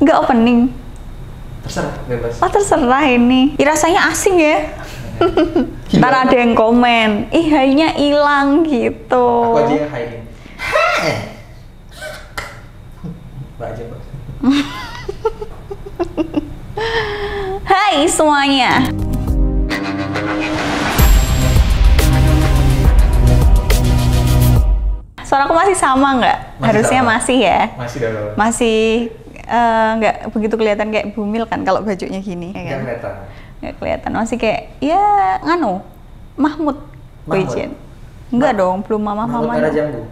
Nggak opening. Terserah, bebas. Oh terserah ini. Rasanya asing ya. Ntar ada yang komen, ih hai-nya hilang gitu. Aku aja yang hai-in. Mbak aja, Mbak. Hai semuanya. Suaraku masih sama nggak? Harusnya sama. masih ya. Masih dong. Masih nggak begitu kelihatan kayak Bumil kan kalau bajunya gini. Ya Nggak kan? kelihatan. Nggak kelihatan, masih kayak ya nganu Mahmud. Wejen. Enggak dong, belum mama Mahmud mama. merah jambu.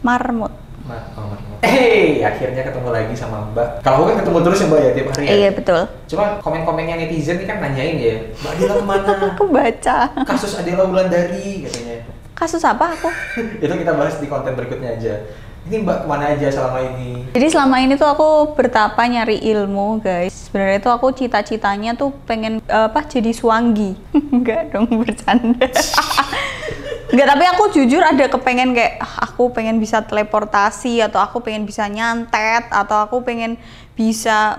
Marmut. Marmut. Hey, akhirnya ketemu lagi sama Mbak. Kalau aku kan ketemu terus ya Mbak ya tiap hari ya. Iya betul. Cuma komen-komennya netizen ini kan nanyain ya, Mbak Adela kemana? Aku baca. Kasus Adela Wulandari katanya. Kasus apa aku? Itu kita bahas di konten berikutnya aja. Ini Mbak kemana aja selama ini? Jadi selama ini tuh aku bertapa nyari ilmu guys. Sebenarnya tuh aku cita-citanya tuh pengen jadi suanggi. Enggak dong, bercanda. Enggak, tapi aku jujur ada kepengen kayak aku pengen bisa teleportasi, atau aku pengen bisa nyantet, atau aku pengen bisa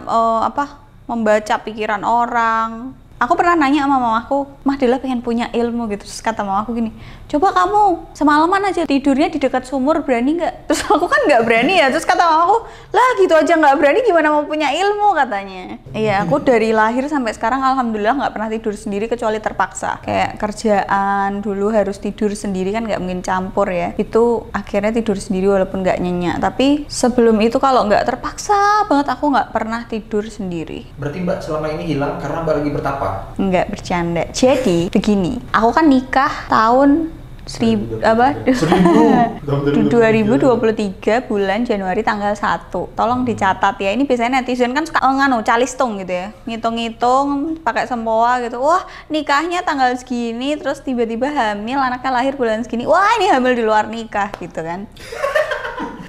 membaca pikiran orang. Aku pernah nanya sama mamaku, Mah Dela pengen punya ilmu gitu. Terus kata mamaku gini, coba kamu semalaman aja tidurnya di dekat sumur, berani nggak? Terus aku kan nggak berani ya. Terus kata mamaku, lah gitu aja nggak berani gimana mau punya ilmu, katanya. Iya, aku dari lahir sampai sekarang alhamdulillah nggak pernah tidur sendiri kecuali terpaksa. Kayak kerjaan dulu harus tidur sendiri kan nggak mungkin campur ya. Itu akhirnya tidur sendiri walaupun nggak nyenyak. Tapi sebelum itu kalau nggak terpaksa banget aku nggak pernah tidur sendiri. Berarti Mbak selama ini hilang karena Mbak lagi bertapa? Enggak, bercanda. Jadi begini, aku kan nikah tahun 2023 bulan Januari tanggal 1. Tolong dicatat ya. Ini biasanya netizen kan suka calistung gitu ya. Ngitung-ngitung pakai sempoa gitu. Wah, nikahnya tanggal segini terus tiba-tiba hamil, anaknya lahir bulan segini. Wah, ini hamil di luar nikah gitu kan.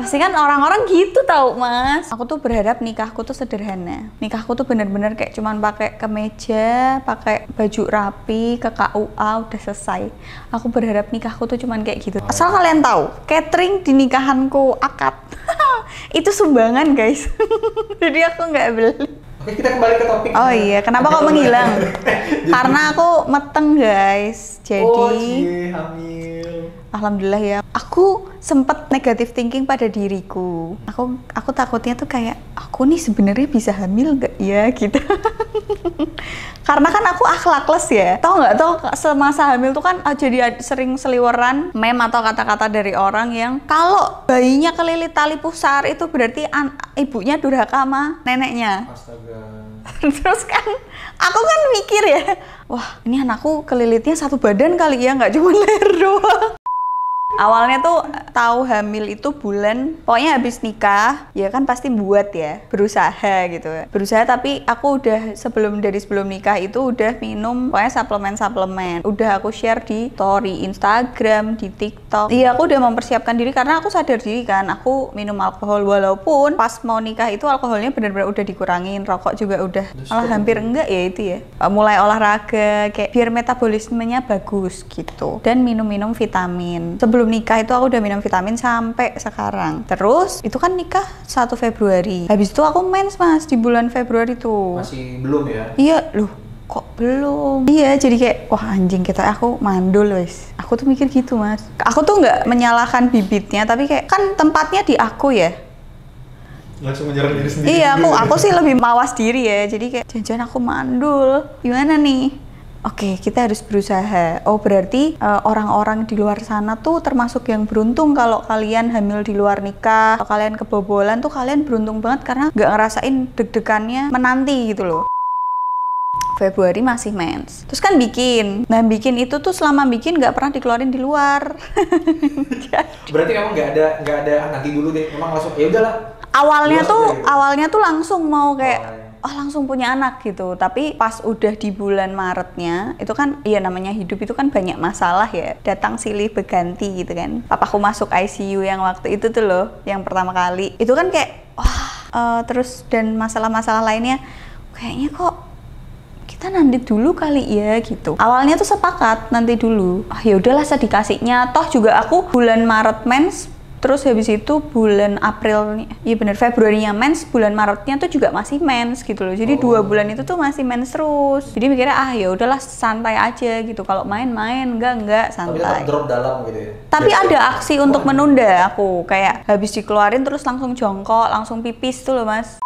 Pasti kan orang-orang gitu tau mas. Aku tuh berharap nikahku tuh sederhana. Nikahku tuh bener-bener kayak cuman pakai kemeja, pakai baju rapi, ke KUA udah selesai. Aku berharap nikahku tuh cuman kayak gitu. Asal kalian tahu, catering di nikahanku akad itu sumbangan guys. Jadi aku nggak beli. Oke, kita kembali ke topik. Oh iya, kenapa kok menghilang? Karena aku meteng guys. Jadi hamil. Alhamdulillah ya. Aku sempet negatif thinking pada diriku. Aku takutnya tuh kayak aku nih sebenarnya bisa hamil nggak ya gitu. Karena kan aku akhlakless ya. Tahu nggak, semasa hamil tuh kan jadi sering seliweran meme atau kata-kata dari orang yang kalau bayinya kelilit tali pusar itu berarti ibunya durhaka sama neneknya. Astaga. Terus kan aku kan mikir ya, wah ini anakku kelilitnya satu badan kali ya, nggak cuma leher doang. Awalnya tuh tahu hamil itu pokoknya habis nikah ya kan pasti buat ya, berusaha gitu. Berusaha, tapi aku udah sebelum nikah itu udah minum pokoknya suplemen. Udah aku share di story Instagram, di TikTok. Iya, aku udah mempersiapkan diri karena aku sadar diri kan, aku minum alkohol walaupun pas mau nikah itu alkoholnya benar-benar udah dikurangin, rokok juga udah malah hampir enggak ya itu ya. Mulai olahraga kayak biar metabolismenya bagus gitu, dan minum vitamin. Sebelum nikah itu aku udah minum vitamin sampai sekarang. Terus itu kan nikah 1 Februari. Habis itu aku mens mas di bulan Februari tuh. Masih belum ya? Iya, loh kok belum? Iya, jadi kayak wah anjing aku mandul wes. Aku tuh mikir gitu mas. Aku tuh nggak menyalahkan bibitnya, tapi kayak kan tempatnya di aku ya. Langsung menyerang diri sendiri. Iya, aku sih lebih mawas diri ya. Jadi kayak jangan aku mandul. Gimana nih? Oke, kita harus berusaha. Oh, berarti orang-orang di luar sana tuh termasuk yang beruntung kalau kalian hamil di luar nikah, atau kalian kebobolan tuh kalian beruntung banget karena nggak ngerasain deg-degannya menanti gitu loh. Februari masih mens. Terus kan bikin. Nah, bikin itu tuh selama bikin nggak pernah dikeluarin di luar. Berarti kamu nggak ada nanti dulu deh. Memang langsung ya udahlah. Awalnya tuh langsung mau kayak langsung punya anak gitu. Tapi pas udah di bulan Maretnya, itu kan ya namanya hidup itu kan banyak masalah ya. Datang silih berganti gitu kan. Papaku masuk ICU yang waktu itu tuh loh, yang pertama kali. Itu kan kayak terus dan masalah-masalah lainnya kayaknya kok kita nanti dulu kali ya gitu. Awalnya tuh sepakat nanti dulu. Ya udahlah sedikasihnya. Toh juga aku bulan Maret mens Terus habis itu bulan April, iya bener, Februarinya mens, bulan Maretnya tuh juga masih mens gitu loh. Jadi 2 bulan itu tuh masih mens terus. Jadi mikirnya ya udahlah santai aja gitu. Kalau main-main enggak santai. Tapi tetap drop dalam gitu ya. Tapi ada aksi untuk menunda aku, kayak habis dikeluarin terus langsung jongkok, langsung pipis tuh loh Mas.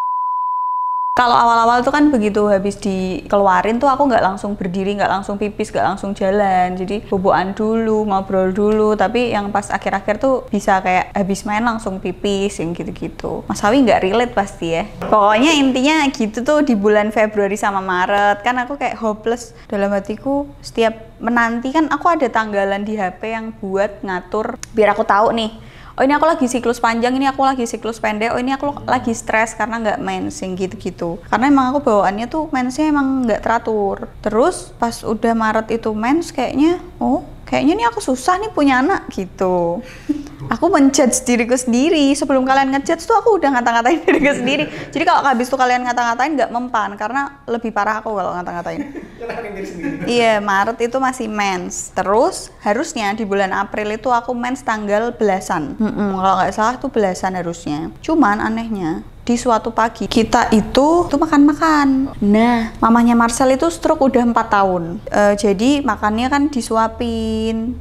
Kalau awal-awal tuh kan begitu habis dikeluarin tuh aku nggak langsung berdiri, nggak langsung pipis, nggak langsung jalan. Jadi boboan dulu, ngobrol dulu. Tapi yang pas akhir-akhir tuh bisa kayak habis main langsung pipis, yang gitu-gitu. Mas Hawi nggak relate pasti ya. Pokoknya intinya gitu tuh di bulan Februari sama Maret. Kan aku kayak hopeless dalam hatiku setiap menanti kan aku ada tanggalan di HP yang buat ngatur biar aku tahu nih. Oh ini aku lagi siklus panjang, ini aku lagi siklus pendek, oh ini aku lagi stres karena nggak mensing gitu-gitu. Karena emang aku bawaannya tuh mensnya emang nggak teratur. Terus pas udah Maret itu mens kayaknya, kayaknya nih aku susah nih punya anak gitu. Aku menjudge diriku sendiri. Sebelum kalian ngejudge tuh aku udah ngata-ngatain diriku sendiri. Jadi kalau habis tuh kalian ngata-ngatain nggak mempan, karena lebih parah aku kalau ngata-ngatain. Iya, Maret itu masih mens. Terus harusnya di bulan April itu aku mens tanggal belasan. Kalau nggak salah tuh belasan harusnya. Cuman anehnya di suatu pagi kita itu makan-makan. Nah, mamanya Marcel itu stroke udah 4 tahun. Jadi makannya kan disuapin,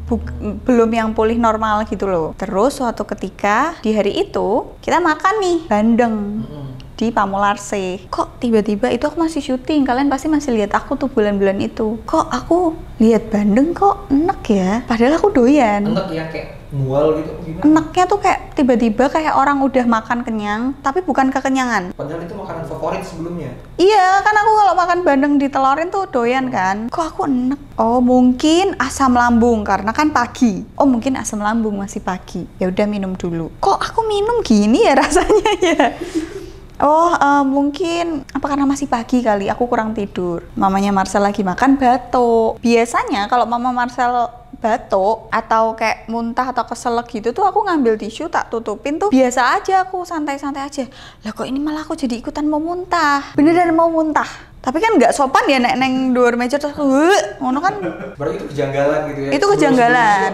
belum yang pulih normal gitu loh. Terus suatu ketika di hari itu kita makan nih bandeng di Pamularse. Kok tiba-tiba itu aku masih syuting, kalian pasti masih lihat aku tuh bulan-bulan itu. Kok aku lihat bandeng kok enek ya? Padahal aku doyan. Enek ya kayak mual gitu gimana? Enaknya tuh kayak tiba-tiba kayak orang udah makan kenyang, tapi bukan kekenyangan. Padahal itu makanan favorit sebelumnya. Iya, kan aku kalau makan bandeng ditelorin tuh doyan kan. Kok aku enek? Oh, mungkin asam lambung karena kan pagi. Oh, mungkin asam lambung masih pagi. Ya udah minum dulu. Kok aku minum gini ya rasanya ya? Oh, mungkin apa karena masih pagi kali, aku kurang tidur. Mamanya Marcel lagi makan batuk. Biasanya kalau mama Marcel batuk atau kayak muntah atau keselak gitu tuh aku ngambil tisu tak tutupin tuh biasa aja, aku santai-santai aja. Lah kok ini malah aku jadi ikutan mau muntah. Beneran mau muntah. Tapi kan nggak sopan ya neng dua meja terus ngono kan. Berarti itu kejanggalan gitu ya. Itu kejanggalan.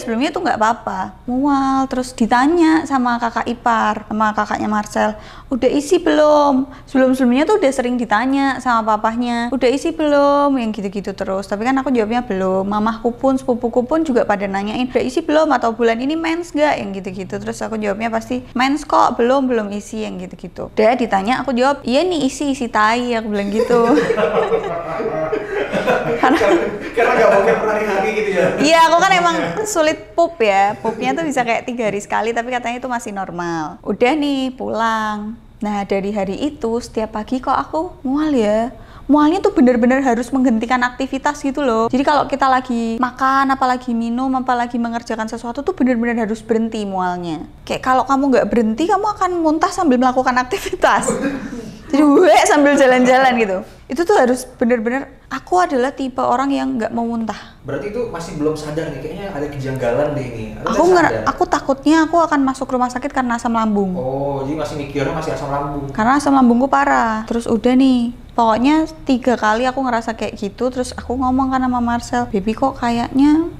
Sebelumnya tuh nggak apa-apa. Mual terus ditanya sama kakak ipar, sama kakaknya Marcel, udah isi belum? Sebelumnya tuh udah sering ditanya sama papahnya, udah isi belum? Yang gitu-gitu terus. Tapi kan aku jawabnya belum. Mamahku pun, sepupuku pun juga pada nanyain, udah isi belum? Atau bulan ini mens nggak? Yang gitu-gitu. Terus aku jawabnya pasti mens kok, belum isi yang gitu-gitu. Udah ditanya aku jawab, iya nih isi tai, aku bilang gitu. karena nggak mungkin hari-hari gitu ya. Iya, aku kan emang sulit pup ya. Pupnya tuh bisa kayak 3 hari sekali, tapi katanya itu masih normal. Udah nih pulang. Nah dari hari itu setiap pagi kok aku mual ya. Mualnya tuh bener-bener harus menghentikan aktivitas gitu loh. Jadi kalau kita lagi makan, apalagi minum, apalagi mengerjakan sesuatu tuh bener-bener harus berhenti mualnya. Kayak kalau kamu nggak berhenti, kamu akan muntah sambil melakukan aktivitas. Jadi sambil jalan-jalan gitu. Itu tuh harus bener-bener, aku adalah tipe orang yang nggak mau muntah. Berarti itu masih belum sadar nih, kayaknya ada kejanggalan deh ini. Aku takutnya aku akan masuk rumah sakit karena asam lambung. Oh, jadi masih mikirnya masih asam lambung. Karena asam lambungku parah. Terus udah nih, pokoknya 3 kali aku ngerasa kayak gitu. Terus aku ngomong kan sama Marcel, baby kok kayaknya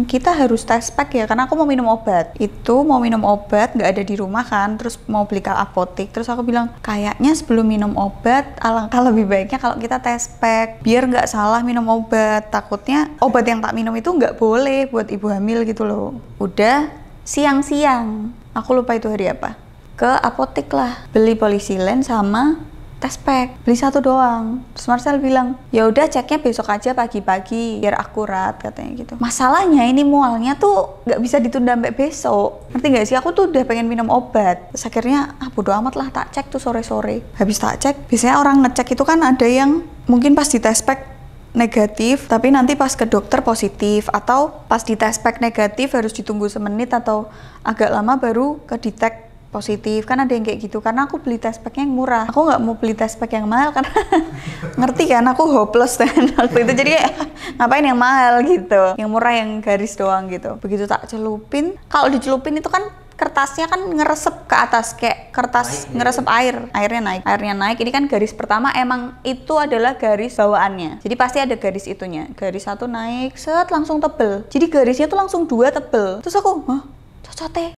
kita harus tes pack ya, karena aku mau minum obat. Itu mau minum obat, nggak ada di rumah kan, terus mau beli ke apotek. Terus aku bilang, kayaknya sebelum minum obat, alangkah lebih baiknya kalau kita tes pack, biar nggak salah minum obat. Takutnya obat yang tak minum itu nggak boleh buat ibu hamil gitu loh. Udah siang-siang, aku lupa itu hari apa, ke apotek lah, beli polisilen sama tes pack, beli 1 doang. Terus Marcel bilang, ya udah ceknya besok aja pagi-pagi biar akurat, katanya gitu. Masalahnya ini mualnya tuh nggak bisa ditunda sampai besok. Ngerti nggak sih? Aku tuh udah pengen minum obat. Terus akhirnya bodo amat lah, tak cek tuh sore-sore. Habis tak cek, biasanya orang ngecek itu kan ada yang mungkin pas di tes pack negatif, tapi nanti pas ke dokter positif, atau pas di tes pack negatif harus ditunggu semenit atau agak lama baru ke detect positif. Kan ada yang kayak gitu. Karena aku beli test pack yang murah, aku nggak mau beli test pack yang mahal karena ngerti kan, aku hopeless kan waktu itu. Jadi ngapain yang mahal gitu, yang murah yang garis doang gitu. Begitu tak celupin, kalau dicelupin itu kan kertasnya kan ngeresep ke atas kayak kertas ngeresep air, airnya naik. Ini kan garis pertama emang itu adalah garis bawaannya, jadi pasti ada garis itunya. Garis 1 naik set langsung tebel, jadi garisnya tuh langsung 2 tebel. Terus aku cote.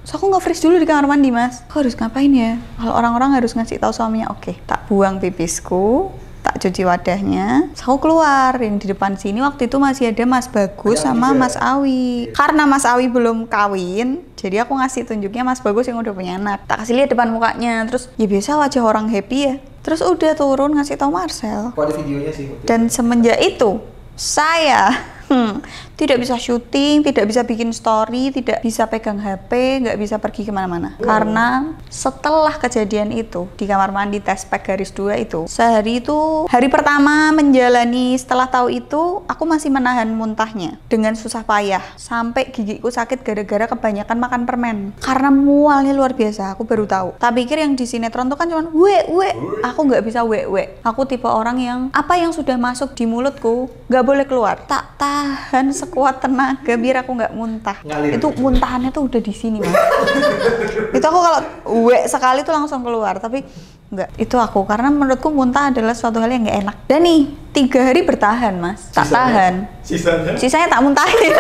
So aku nge-freeze dulu di kamar mandi, Mas. Aku harus ngapain ya? Kalau orang-orang harus ngasih tahu suaminya. Oke, tak buang pipisku, tak cuci wadahnya. So aku keluar. Yang di depan sini waktu itu masih ada Mas Bagus sama Mas Awi. Karena Mas Awi belum kawin, jadi aku ngasih tunjuknya Mas Bagus yang udah punya anak. Tak kasih lihat depan mukanya. Terus ya biasa wajah orang happy ya. Terus udah turun ngasih tahu Marcel. Kok ada videonya sih? Dan semenjak itu saya tidak bisa syuting, tidak bisa bikin story, tidak bisa pegang HP, nggak bisa pergi kemana-mana. Karena setelah kejadian itu di kamar mandi tes pack garis 2 itu, sehari itu, hari pertama menjalani setelah tahu itu, aku masih menahan muntahnya dengan susah payah. Sampai gigiku sakit gara-gara kebanyakan makan permen. Karena mualnya luar biasa, aku baru tahu. Tak pikir yang di sinetron tuh kan cuman we. Aku nggak bisa we. Aku tipe orang yang apa yang sudah masuk di mulutku nggak boleh keluar. Tak tahan sekuat tenaga biar aku nggak muntah. Ngalir. Itu muntahannya tuh udah di sini, Mas. Itu aku kalau sekali tuh langsung keluar, tapi nggak. Itu aku karena menurutku muntah adalah suatu hal yang nggak enak. Dan nih 3 hari bertahan, Mas. Tak tahan. Sisanya tak muntahin.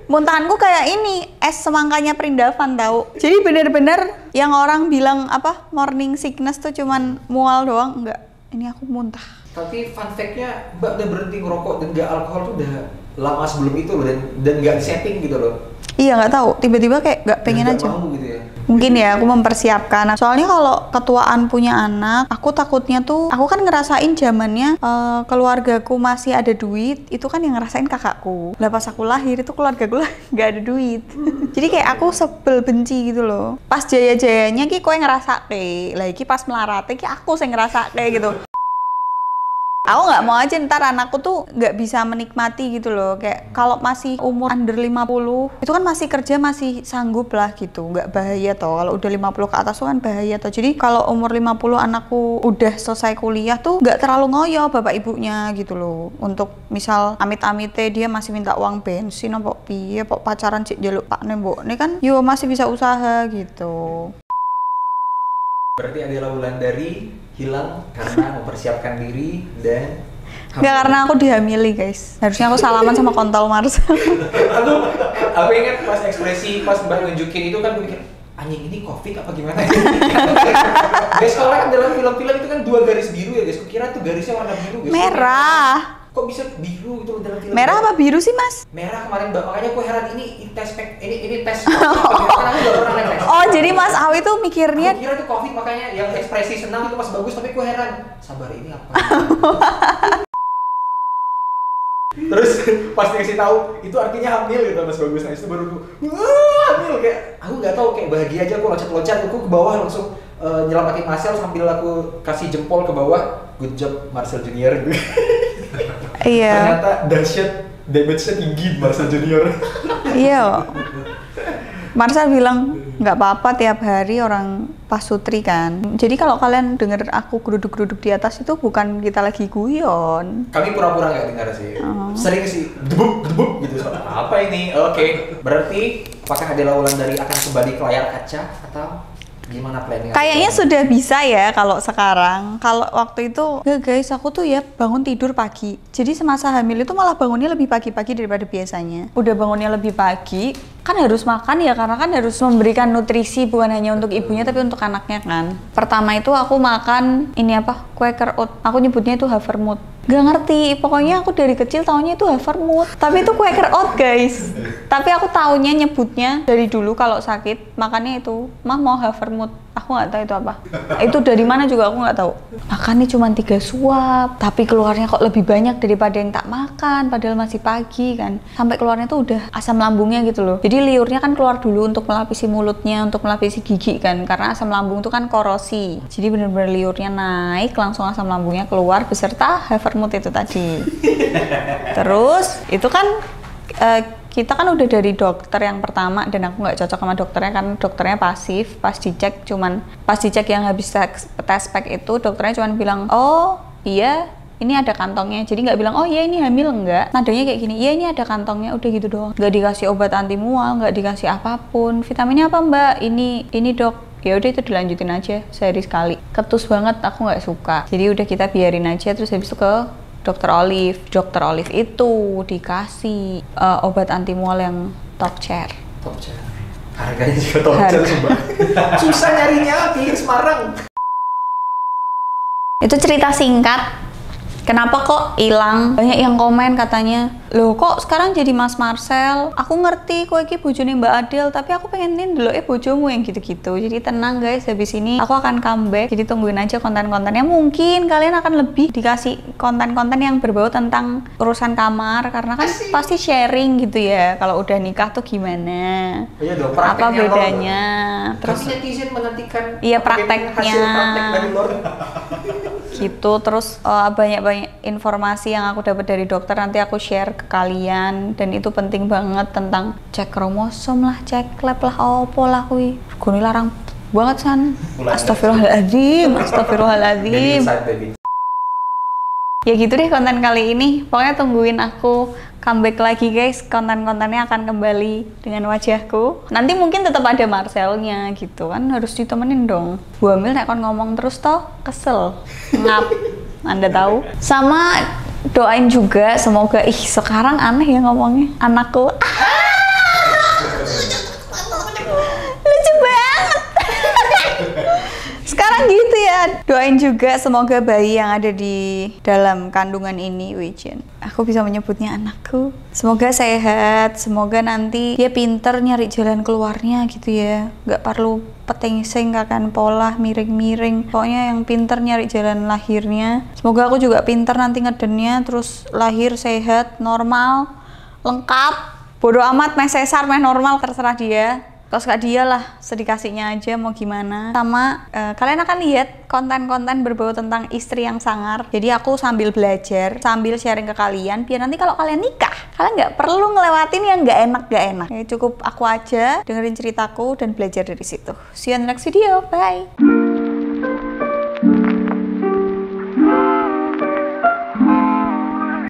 Muntahanku kayak ini, es semangkanya Perindavan tahu. Jadi bener-bener yang orang bilang apa morning sickness tuh cuman mual doang, enggak. Ini aku muntah. Tapi fun fact-nya Mbak udah berhenti ngerokok dan nggak alkohol tuh udah lama sebelum itu loh, dan nggak setting gitu loh. Iya nggak tahu, tiba-tiba kayak nggak pengen Nggak aja. mau gitu ya. Mungkin ya aku mempersiapkan. Soalnya kalau ketuaan punya anak, aku takutnya tuh, aku kan ngerasain zamannya keluargaku masih ada duit, itu kan yang ngerasain kakakku. Lah pas aku lahir itu keluargaku lah nggak ada duit. Jadi kayak aku sebel benci gitu loh. Pas jaya-jayanya ki kowe ngerasake, lagi pas melarate ki aku yang ngerasake gitu. Aku nggak mau aja ntar anakku tuh nggak bisa menikmati gitu loh. Kayak kalau masih umur under 50 itu kan masih kerja, masih sanggup lah gitu, nggak bahaya toh. Kalau udah 50 ke atas tuh kan bahaya toh. Jadi kalau umur 50 anakku udah selesai kuliah tuh nggak terlalu ngoyo bapak ibunya gitu loh. Untuk misal amit-amite dia masih minta uang bensin apa piye, pok pacaran cik jaluk pak nembok ini kan yo masih bisa usaha gitu. Berarti Adela Wulandari hilang karena mempersiapkan diri dan Nggak, karena aku dihamili guys. Harusnya aku salaman sama kontol Marcel. aku ingat pas ekspresi pas Mbak nunjukin itu kan mikir anjing ini covid apa gimana. Guys, kalau kan dalam film-film itu kan 2 garis biru ya guys. Kukira tuh garisnya warna biru guys. Merah. Kok bisa biru gitu dalam film? Merah apa biru sih, Mas? Merah kemarin Mbak, makanya aku heran ini tes pack, ini tes apa gitu. Karena aku nggak pernah tes. Oh, jadi Mas Awi tuh mikirnya Aku kira itu covid, makanya yang ekspresi senang itu Mas Bagus, tapi aku heran. Sabar, ini apa? Terus pas dikasih tahu itu artinya hamil gitu Mas Bagus. Nah itu baru hamil, kayak aku nggak tahu, kayak bahagia aja, aku loncat-loncat, aku ke bawah langsung nyelamatin Marcel sambil aku kasih jempol ke bawah. Good job Marcel Junior gitu. iya. Ternyata dahsyat, damage-nya tinggi Marcel Junior. Iya. Marcel bilang nggak apa-apa tiap hari orang pasutri kan. Jadi kalau kalian denger aku geruduk-geruduk di atas itu bukan kita lagi guyon. Kami pura-pura nggak dengar sih. Sering sih debuk gitu. Apa ini? Oke. Berarti apakah Adela Wulandari akan kembali ke layar kaca atau gimana planning? Kayaknya sudah bisa ya kalau sekarang. Kalau waktu itu, ya guys, aku tuh ya bangun tidur pagi. Jadi semasa hamil itu malah bangunnya lebih pagi-pagi daripada biasanya. Udah bangunnya lebih pagi, kan harus makan ya, karena kan harus memberikan nutrisi bukan hanya untuk ibunya tapi untuk anaknya kan. Pertama itu aku makan ini apa? Quaker Oat. Aku nyebutnya itu Havermut. Gak ngerti, pokoknya aku dari kecil taunya itu Havermut. Tapi itu Quaker Oat guys. Tapi aku taunya nyebutnya dari dulu kalau sakit makannya itu, mah mau Havermut. Aku nggak tahu itu apa. Itu dari mana juga aku nggak tahu. Makannya cuma 3 suap, tapi keluarnya kok lebih banyak daripada yang tak makan. Padahal masih pagi kan. Sampai keluarnya tuh udah asam lambungnya gitu loh. Jadi liurnya kan keluar dulu untuk melapisi mulutnya, untuk melapisi gigi kan. Karena asam lambung tuh kan korosi. Jadi bener-bener liurnya naik, langsung asam lambungnya keluar beserta Havermut itu tadi. Terus itu kan kita kan udah dari dokter yang pertama dan aku nggak cocok sama dokternya kan, dokternya pasif. Pas dicek yang habis tes pack itu dokternya cuman bilang oh iya ini ada kantongnya, jadi nggak bilang oh iya ini hamil, enggak. Nadanya kayak gini, iya ini ada kantongnya, udah gitu doang. Nggak dikasih obat anti mual, nggak dikasih apapun. Vitaminnya apa mbak? Ini dok. Ya udah itu dilanjutin aja sehari sekali. Ketus banget, aku nggak suka. Jadi udah kita biarin aja, terus habis itu ke Dokter Olive. Dokter Olive itu dikasih obat anti mual yang top chair. Top chair. Harganya juga top chair coba. Susah nyarinya di Semarang. Itu cerita singkat. Kenapa kok hilang? Banyak yang komen katanya, loh kok sekarang jadi Mas Marcel? Aku ngerti kok iki bojone Mbak Adele, tapi aku pengen ndelok bojomu yang gitu-gitu. Jadi tenang guys, habis ini aku akan comeback. Jadi tungguin aja konten-kontennya. Mungkin kalian akan lebih dikasih konten-konten yang berbau tentang urusan kamar, karena kan pasti sharing gitu ya. Kalau udah nikah tuh gimana? Iya dong, apa bedanya? Terus netizen menantikan iya prakteknya. Hasil praktek dari luar. Gitu. Terus banyak informasi yang aku dapat dari dokter nanti aku share ke kalian, dan itu penting banget tentang cek kromosom lah, cek lab lah, opo lah kuwi. Gune larang banget san. Astagfirullahaladzim, astagfirullahaladzim. Ya gitu deh konten kali ini. Pokoknya tungguin aku comeback lagi guys. Konten-kontennya akan kembali dengan wajahku. Nanti mungkin tetap ada Marcelnya gitu kan, harus ditemenin dong. Bu Amil nek kon ngomong terus toh kesel. Ngap. Anda tahu. Sama doain juga semoga sekarang aneh ya ngomongnya. Anakku. Lucu banget. Sekarang gitu ya. Doain juga semoga bayi yang ada di dalam kandungan ini, Wijen, aku bisa menyebutnya anakku. Semoga sehat, semoga nanti dia pinter nyari jalan keluarnya gitu ya. Nggak perlu petengseng kakan pola miring-miring. Pokoknya yang pinter nyari jalan lahirnya. Semoga aku juga pinter nanti ngedennya, terus lahir sehat, normal, lengkap. Bodoh amat meh sesar meh normal, terserah dia. Kalau suka dia lah, sedikasihnya aja mau gimana. Sama kalian akan lihat konten-konten berbau tentang istri yang sangar. Jadi aku sambil belajar, sambil sharing ke kalian, biar nanti kalau kalian nikah, kalian nggak perlu ngelewatin yang nggak enak. Ya, cukup aku aja dengerin ceritaku dan belajar dari situ. See you in the next video, bye.